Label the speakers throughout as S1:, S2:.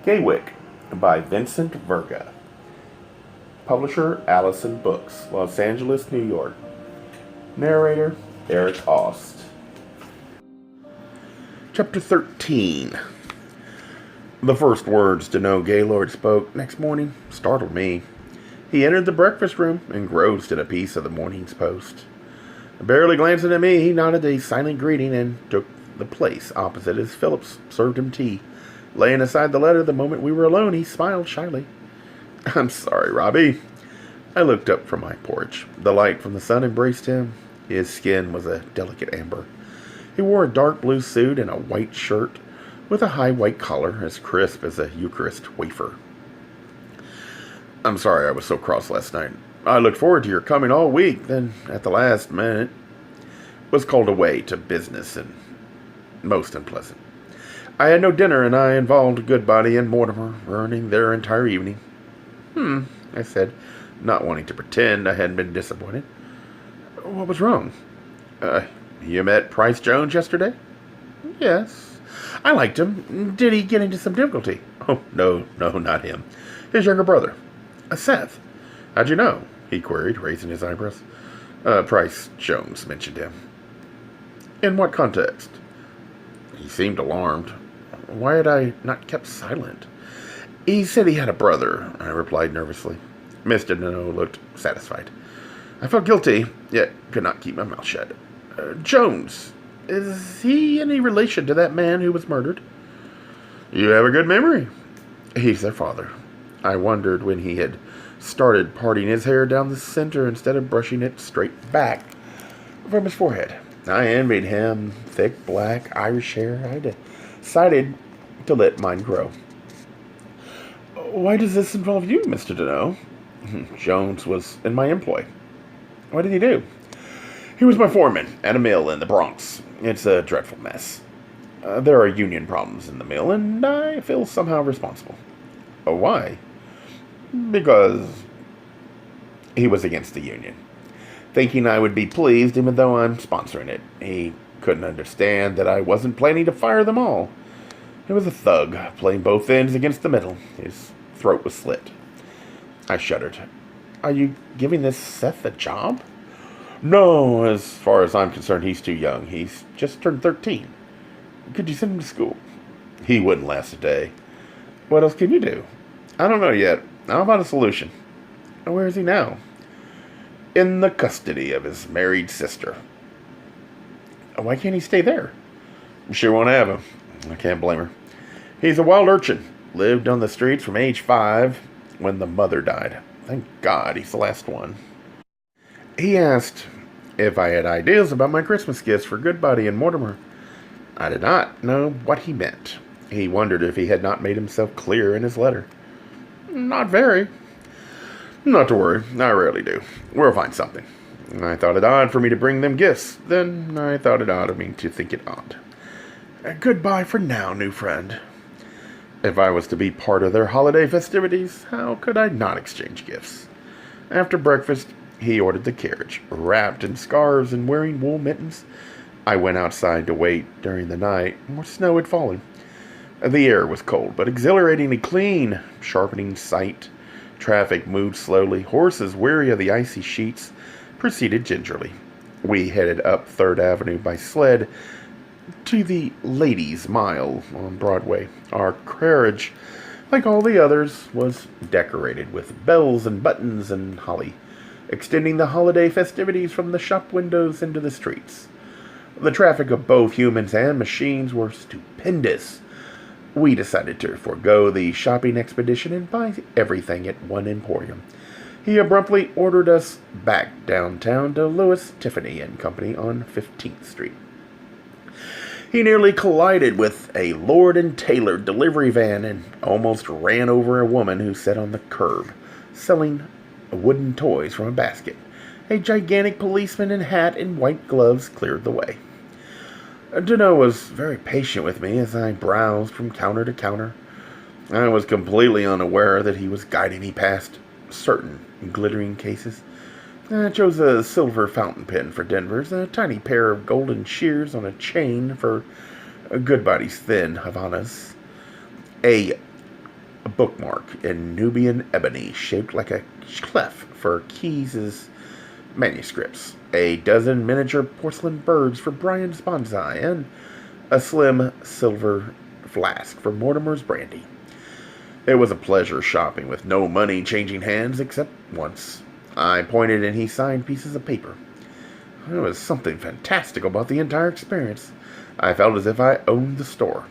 S1: Gaywyck by Vincent Verga. Publisher Allison Books, Los Angeles, New York. Narrator Eric Aust. Chapter 13. The first words Danough Gaylord spoke next morning startled me. He entered the breakfast room, engrossed in a piece of the morning's post. Barely glancing at me, he nodded a silent greeting and took the place opposite as Phillips served him tea. Laying aside the letter the moment we were alone, he smiled shyly. "I'm sorry, Robbie." I looked up from my porch. The light from the sun embraced him. His skin was a delicate amber. He wore a dark blue suit and a white shirt with a high white collar as crisp as a Eucharist wafer. "I'm sorry I was so cross last night. I looked forward to your coming all week, then at the last minute was called away to business and most unpleasant. I had no dinner, and I involved Goodbody and Mortimer, ruining their entire evening." I said, not wanting to pretend I hadn't been disappointed. "What was wrong?" You met Price Jones yesterday?" "Yes. I liked him. Did he get into some difficulty?" "Oh, no, not him. His younger brother. Seth." "How'd you know?" he queried, raising his eyebrows. Price Jones mentioned him." "In what context?" He seemed alarmed. Why had I not kept silent? "He said he had a brother," I replied nervously. Mr. Danough looked satisfied. I felt guilty, yet could not keep my mouth shut. "Jones, is he any relation to that man who was murdered?" "You have a good memory." "He's their father." I wondered when he had started parting his hair down the center instead of brushing it straight back from his forehead. I envied him. Thick, black, Irish hair. I decided to let mine grow. "Why does this involve you, Mr. Danough?" "Jones was in my employ." "What did he do?" "He was my foreman at a mill in the Bronx. It's a dreadful mess. There are union problems in the mill, and I feel somehow responsible." "Why?" "Because he was against the union, thinking I would be pleased even though I'm sponsoring it. He couldn't understand that I wasn't planning to fire them all. He was a thug, playing both ends against the middle. His throat was slit." I shuddered. "Are you giving this Seth a job?" "No, as far as I'm concerned, he's too young. He's just turned 13. Could you send him to school?" "He wouldn't last a day." "What else can you do?" "I don't know yet. How about a solution?" "Where is he now?" "In the custody of his married sister." "Why can't he stay there?" "She won't have him." I can't blame her. "He's a wild urchin. Lived on the streets from age 5 when the mother died. Thank God he's the last one." He asked if I had ideas about my Christmas gifts for Goodbody and Mortimer. I did not know what he meant. He wondered if he had not made himself clear in his letter. "Not very." "Not to worry. I rarely do. We'll find something." I thought it odd for me to bring them gifts. Then I thought it odd of me to think it odd. "Goodbye for now, new friend." If I was to be part of their holiday festivities, how could I not exchange gifts? After breakfast, he ordered the carriage. Wrapped in scarves and wearing wool mittens, I went outside to wait during the night, where snow had fallen. The air was cold, but exhilaratingly clean, sharpening sight. Traffic moved slowly. Horses, weary of the icy sheets, proceeded gingerly. We headed up 3rd Avenue by sled to the Ladies' Mile on Broadway. Our carriage, like all the others, was decorated with bells and buttons and holly, extending the holiday festivities from the shop windows into the streets. The traffic of both humans and machines were stupendous. We decided to forego the shopping expedition and buy everything at one emporium. He abruptly ordered us back downtown to Louis Tiffany and Company on 15th Street. He nearly collided with a Lord & Taylor delivery van and almost ran over a woman who sat on the curb, selling wooden toys from a basket. A gigantic policeman in hat and white gloves cleared the way. Danough was very patient with me as I browsed from counter to counter. I was completely unaware that he was guiding me past certain glittering cases. I chose a silver fountain pen for Denver's, a tiny pair of golden shears on a chain for Goodbody's thin Havanas, a bookmark in Nubian ebony shaped like a clef for Keyes's manuscripts, a dozen miniature porcelain birds for Brian's bonsai, and a slim silver flask for Mortimer's brandy. It was a pleasure shopping with no money changing hands except once. I pointed and he signed pieces of paper. There was something fantastical about the entire experience. I felt as if I owned the store.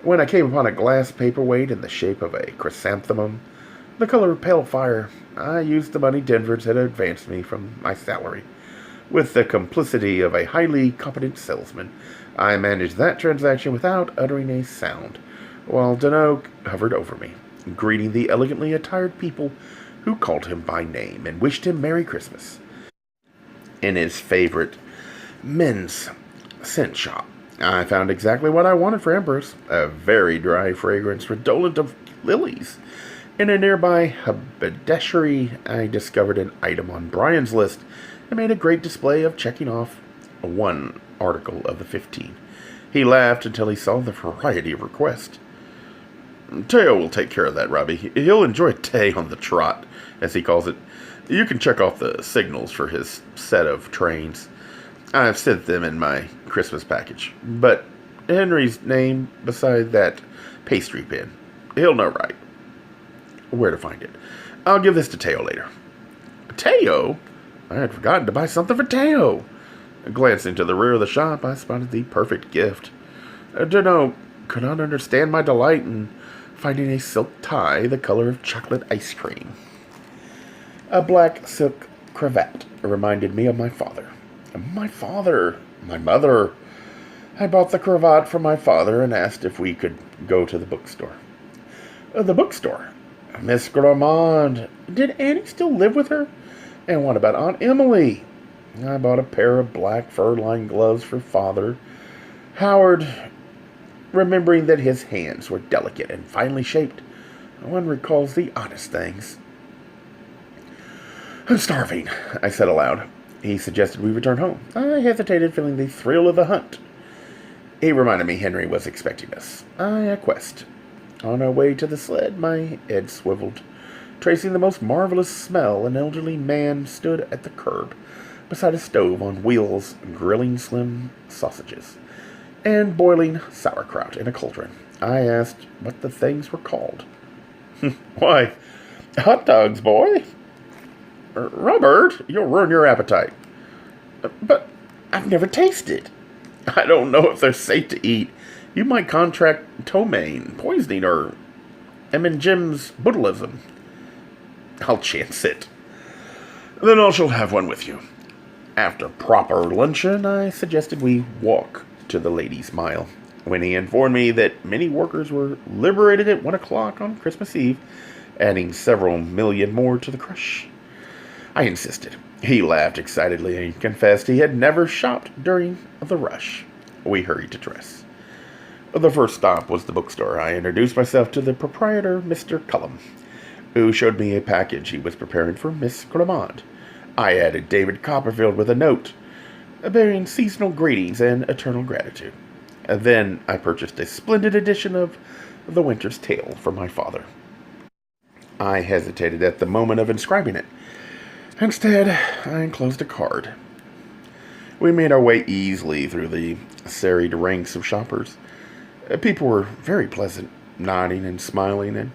S1: When I came upon a glass paperweight in the shape of a chrysanthemum, the color of pale fire, I used the money Denvers had advanced me from my salary. With the complicity of a highly competent salesman, I managed that transaction without uttering a sound, while Danough hovered over me, greeting the elegantly attired people who called him by name and wished him Merry Christmas. In his favorite men's scent shop, I found exactly what I wanted for Ambrose, a very dry fragrance redolent of lilies. In a nearby haberdashery, I discovered an item on Brian's list and made a great display of checking off one article of the 15. He laughed until he saw the variety of requests. Teo will take care of that, Robbie. He'll enjoy tea on the trot, as he calls it. You can check off the signals for his set of trains. I've sent them in my Christmas package. But Henry's name beside that pastry pin. He'll know right where to find it. I'll give this to Teo later. Teo? I had forgotten to buy something for Teo. Glancing to the rear of the shop, I spotted the perfect gift. Danough could not understand my delight in finding a silk tie the color of chocolate ice cream. A black silk cravat reminded me of my father. My mother. I bought the cravat for my father and asked if we could go to the bookstore. The bookstore? Miss Gramond. Did Annie still live with her? And what about Aunt Emily? I bought a pair of black fur-lined gloves for father. Howard, remembering that his hands were delicate and finely shaped, one recalls the oddest things. I'm starving, I said aloud. He suggested we return home. I hesitated, feeling the thrill of the hunt. He reminded me Henry was expecting us. I acquiesced. On our way to the sled, my head swiveled. Tracing the most marvelous smell, an elderly man stood at the curb, beside a stove on wheels, grilling slim sausages, and boiling sauerkraut in a cauldron. I asked what the things were called. Why, hot dogs, boy. Robert, you'll ruin your appetite. But I've never tasted. I don't know if they're safe to eat. You might contract ptomaine, poisoning, or Jim's botulism. I'll chance it. Then I shall have one with you. After proper luncheon, I suggested we walk to the Ladies' Mile, when he informed me that many workers were liberated at 1 o'clock on Christmas Eve, adding several million more to the crush. I insisted. He laughed excitedly and confessed he had never shopped during the rush. We hurried to dress. The first stop was the bookstore. I introduced myself to the proprietor, Mr. Cullum, who showed me a package he was preparing for Miss Gramond. I added David Copperfield with a note, bearing seasonal greetings and eternal gratitude. Then I purchased a splendid edition of The Winter's Tale for my father. I hesitated at the moment of inscribing it. Instead, I enclosed a card. We made our way easily through the serried ranks of shoppers. People were very pleasant, nodding and smiling and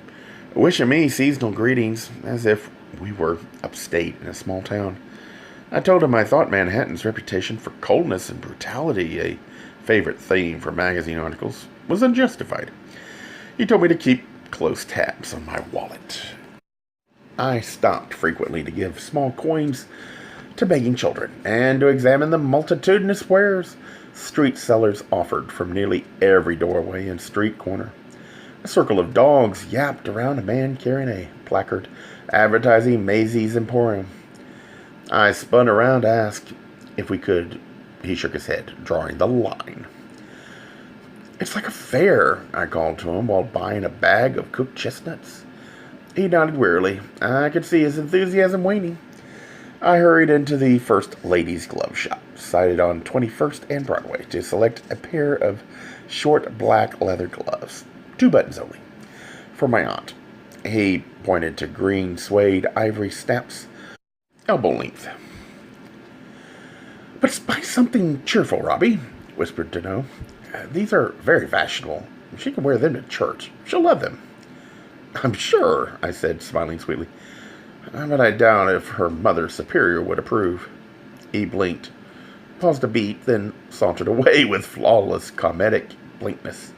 S1: wishing me seasonal greetings, as if we were upstate in a small town. I told him I thought Manhattan's reputation for coldness and brutality, a favorite theme for magazine articles, was unjustified. He told me to keep close tabs on my wallet. I stopped frequently to give small coins to begging children, and to examine the multitudinous wares street sellers offered from nearly every doorway and street corner. A circle of dogs yapped around a man carrying a placard advertising Maisie's Emporium. I spun around to ask if we could. He shook his head, drawing the line. It's like a fair, I called to him while buying a bag of cooked chestnuts. He nodded wearily. I could see his enthusiasm waning. I hurried into the first ladies' glove shop, sited on 21st and Broadway, to select a pair of short black leather gloves, 2 buttons only, for my aunt. He pointed to green suede ivory steps, elbow length. "But buy something cheerful, Robbie," whispered Danough. "These are very fashionable. She can wear them to church. She'll love them." "I'm sure," I said, smiling sweetly. "But I doubt if her mother superior would approve." He blinked, paused a beat, then sauntered away with flawless comedic blankness.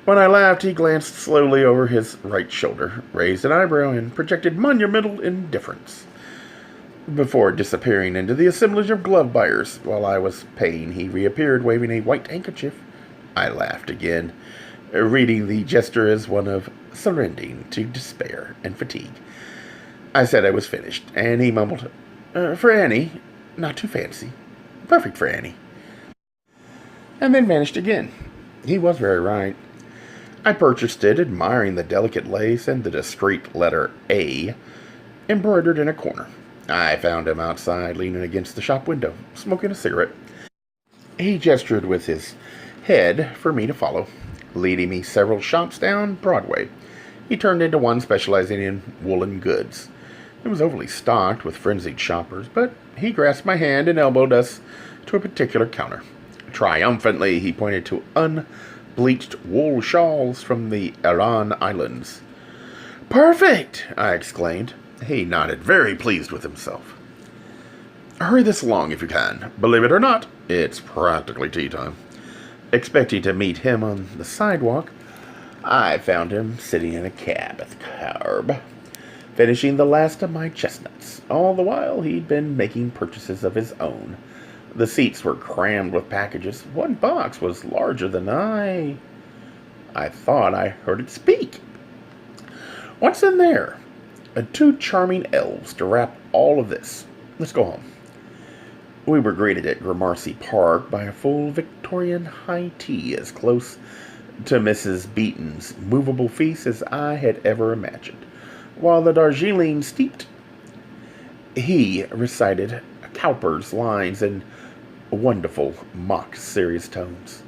S1: When I laughed, he glanced slowly over his right shoulder, raised an eyebrow, and projected monumental indifference. Before disappearing into the assemblage of glove buyers while I was paying, he reappeared, waving a white handkerchief. I laughed again, reading the gesture as one of surrendering to despair and fatigue. I said I was finished, and he mumbled, "For Annie, not too fancy. Perfect for Annie." And then vanished again. He was very right. I purchased it, admiring the delicate lace and the discreet letter A embroidered in a corner. I found him outside, leaning against the shop window, smoking a cigarette. He gestured with his head for me to follow, leading me several shops down Broadway. He turned into one specializing in woolen goods. It was overly stocked with frenzied shoppers, but he grasped my hand and elbowed us to a particular counter. Triumphantly, he pointed to unbleached wool shawls from the Aran Islands. "Perfect!" I exclaimed. He nodded, very pleased with himself. "Hurry this along if you can. Believe it or not, it's practically tea time." Expecting to meet him on the sidewalk, I found him sitting in a cab at the curb, finishing the last of my chestnuts. All the while, he'd been making purchases of his own. The seats were crammed with packages. One box was larger than I thought I heard it speak. "What's in there?" "Two charming elves to wrap all of this. Let's go home." We were greeted at Gramercy Park by a full Victorian high tea as close to Mrs. Beeton's movable feast as I had ever imagined, while the Darjeeling steeped. He recited Cowper's lines in wonderful, mock-serious tones.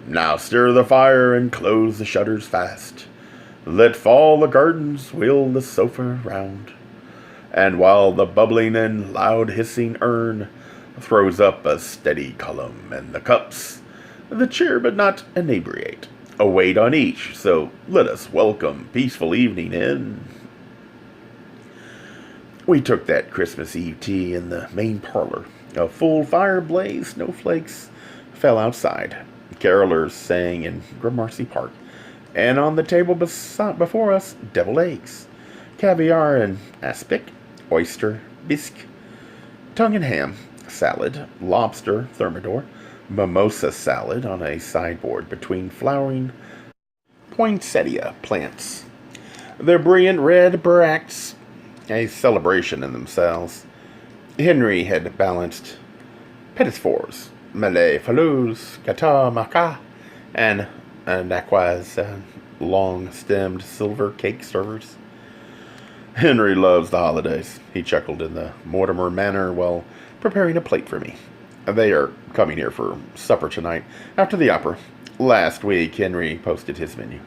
S1: "Now stir the fire and close the shutters fast. Let fall the curtains, wheel the sofa round. And while the bubbling and loud hissing urn throws up a steady column, and the cups, the cheer but not inebriate, await on each, so let us welcome peaceful evening in." We took that Christmas Eve tea in the main parlor. A full fire blazed, snowflakes fell outside. Carolers sang in Gramercy Park, and on the table before us, deviled eggs, caviar and aspic, oyster, bisque, tongue and ham, salad, lobster thermidor, mimosa salad on a sideboard between flowering poinsettia plants. The brilliant red bracts, a celebration in themselves. Henry had balanced petit fours, Malay falus, gâteau maca, and Naquoise long-stemmed silver cake servers. "Henry loves the holidays," he chuckled in the Mortimer manner while preparing a plate for me. "They are coming here for supper tonight, after the opera. Last week, Henry posted his menu.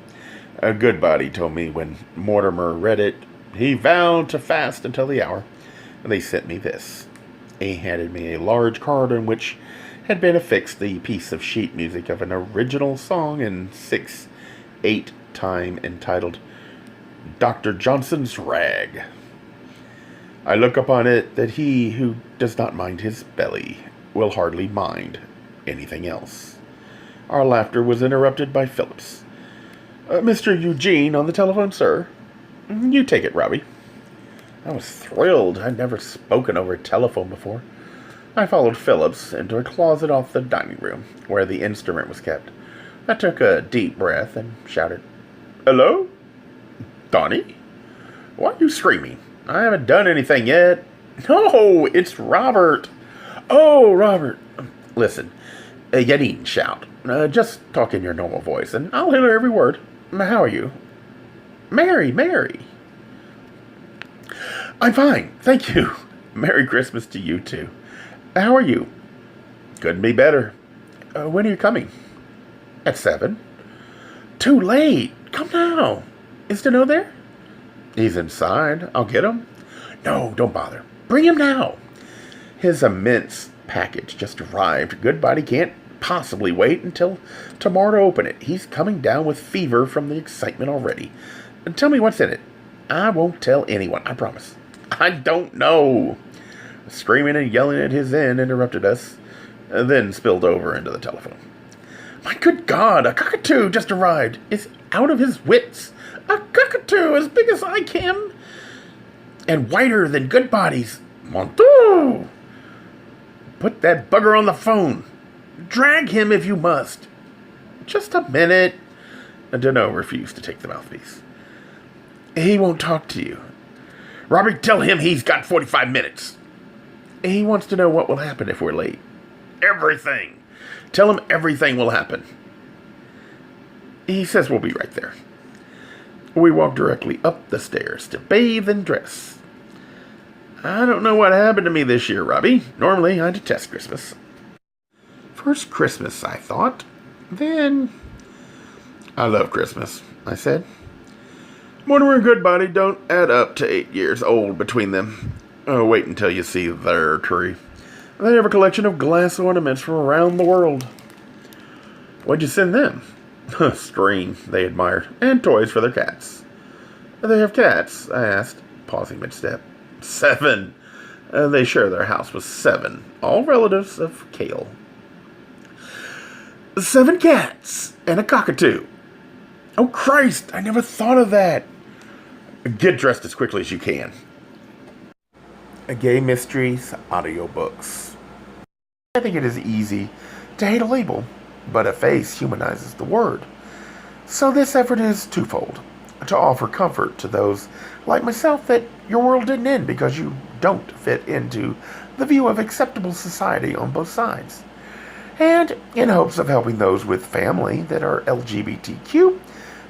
S1: A Goodbody told me when Mortimer read it, he vowed to fast until the hour. They sent me this." He handed me a large card on which had been affixed the piece of sheet music of an original song in 6/8 time entitled Dr. Johnson's Rag. I look upon it that he who does not mind his belly will hardly mind anything else. Our laughter was interrupted by Phillips. "Mr. Eugene on the telephone, sir." "You take it, Robbie." I was thrilled. I'd never spoken over a telephone before. I followed Phillips into a closet off the dining room, where the instrument was kept. I took a deep breath and shouted, "Hello? Donnie? Why are you screaming? I haven't done anything yet." "No, it's Robert." "Oh, Robert. Listen, you needn't shout. Just talk in your normal voice, and I'll hear every word. How are you?" Mary. "I'm fine, thank you. Merry Christmas to you, too. How are you?" "Couldn't be better." "When are you coming?" "At 7. "Too late. Come now." Is Danough there? He's inside. I'll get him. No, don't bother. Bring him now. His immense package just arrived. Goodbody can't possibly wait until tomorrow to open it. He's coming down with fever from the excitement already. Tell me what's in it. I won't tell anyone, I promise. I don't know. Screaming and yelling at his end interrupted us, then spilled over into the telephone. My good God, a cockatoo just arrived. Is out of his wits. A cockatoo as big as I can and whiter than Goodbody's. Mon Dieu! Put that bugger on the phone. Drag him if you must. Just a minute. Danough refused to take the mouthpiece. He won't talk to you. Robbie, tell him he's got 45 minutes. He wants to know what will happen if we're late. Everything. Tell him everything will happen. He says we'll be right there. We walked directly up the stairs to bathe and dress. I don't know what happened to me this year, Robbie. Normally, I detest Christmas. First Christmas, I thought. Then, I love Christmas, I said. Mortimer and Goodbody don't add up to 8 years old between them. Oh, wait until you see their tree. They have a collection of glass ornaments from around the world. What'd you send them? A screen, they admired, and toys for their cats. They have cats, I asked, pausing mid-step. 7. They share their house with 7, all relatives of Kale. 7 cats and a cockatoo. Oh, Christ, I never thought of that. Get dressed as quickly as you can. Gay Mysteries audiobooks. I think it is easy to hate a label, but a face humanizes the word. So this effort is twofold. To offer comfort to those like myself that your world didn't end because you don't fit into the view of acceptable society on both sides. And in hopes of helping those with family that are LGBTQ,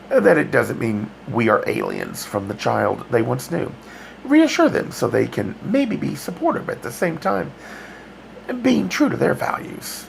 S1: that it doesn't mean we are aliens from the child they once knew. Reassure them so they can maybe be supportive at the same time, being true to their values.